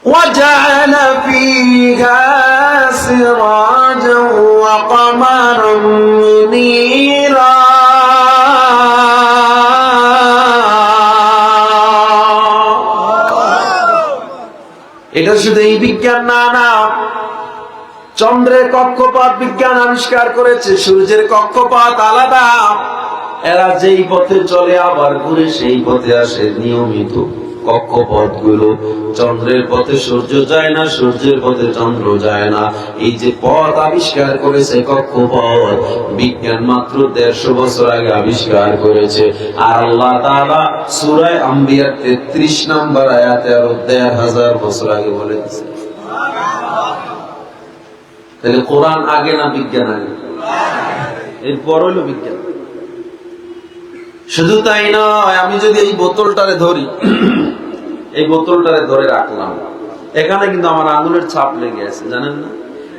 وجعل فيها سراجا وقمرا منيرا এটা শুধু এই বিজ্ঞান না, চন্দ্রের কক্ষপথ বিজ্ঞান আবিষ্কার করেছে, সূর্যের কক্ষপথ আলাদা। এরা যেই পথে চলে আবার ঘুরে সেই পথে আসে। নিয়মিত কক্ষপথ গুলো, চন্দ্রের পথে সূর্য যায় না, সূর্যের পথে চন্দ্র যায় না। এই যে পথ আবিষ্কার করেছে কক্ষপথ, বিজ্ঞান মাত্র 150 বছর আগে আবিষ্কার করেছে। আর আল্লাহ তাআলা সূরা আম্বিয়ার 33 নম্বর আয়াতে আরো 1000 বছর আগে বলে দিয়েছে। তাহলে কোরআন আগে না বিজ্ঞান আগে? এরপর হইল বিজ্ঞান। শুধু তাই নয়, আমি যদি এই বোতলটারে ধরি, এই বোতলটারে ধরে রাখলাম, এখানে কিন্তু আমার আঙুলের ছাপ লেগে আছে, জানেন না?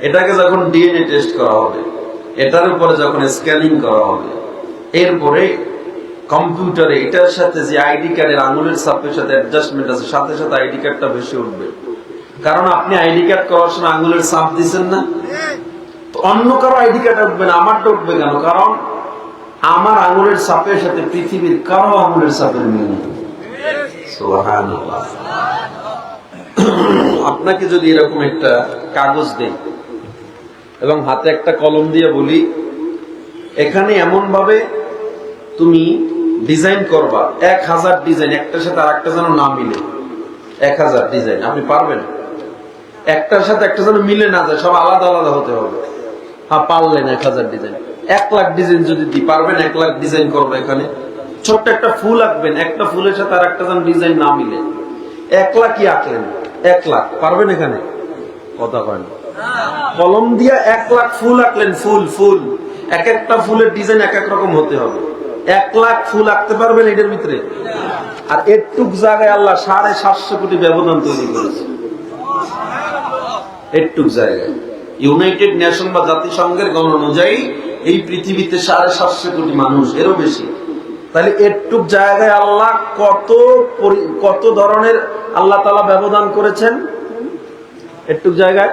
এটাকে যখন ডিএনএ টেস্ট করা হবে, এটার উপরে যখন স্ক্যানিং করা হবে, এরপরে কম্পিউটারে এটার সাথে যে আইডি কার্ডের আঙুলের ছাপের সাথে অ্যাডজাস্টমেন্ট আছে, সাথে সাথে আইডি কার্ডটা বেশি উঠবে। কারণ আপনি আইডি কার্ড করার সময় আঙুলের ছাপ দিচ্ছেন না, অন্য কারো আইডি কার্ড উঠবে না, আমারটা উঠবে কেন? কারণ আমার আঙুলের ছাপের সাথে পৃথিবীর কারো আঙুলের ছাপের মিল নেই। সুবহানাল্লাহ। আপনাকে যদি এরকম একটা কাগজ দেই এবং হাতে একটা কলম দিয়ে বলি, এখানে এমন ভাবে তুমি ডিজাইন করবা, 1000 ডিজাইন, একটার সাথে আর একটা যেন না মিলে, 1000 ডিজাইন, আপনি পারবেন? একটার সাথে একটা যেন মিলে না যায়, সব আলাদা আলাদা হতে হবে। হ্যাঁ, পারলেন 1000 ডিজাইন। 1 লাখ ডিজাইন যদি দিই, পারবেন? 1 লাখ ডিজাইন করবো। এখানে ছোট্ট একটা ফুল আঁকবেন, একটা ফুলের সাথে আর একটা যেন ডিজাইন না মিলে, 1 লাখই আঁকলেন, 1 লাখ পারবেন? এখানে কথা কয় না। কলম দিয়ে 1 লাখ ফুল আঁকলেন, ফুল ফুল, এক একটা ফুলের ডিজাইন এক এক রকম হতে হবে। 1 লাখ ফুল আঁকতে পারবেন এটার ভিতরে? আর এটুক জায়গায় আল্লাহ 750 কোটি ব্যবধান তৈরি করেছে। এটুক জায়গায় ইউনাইটেড নেশন বা জাতিসংঘের গণনা অনুযায়ী এই পৃথিবীতে 750 কোটি মানুষ, এরও বেশি। তাহলে এটুক জায়গায় আল্লাহ কত ধরনের আল্লাহ তাআলা ব্যবধান করেছেন। এটুক জায়গায়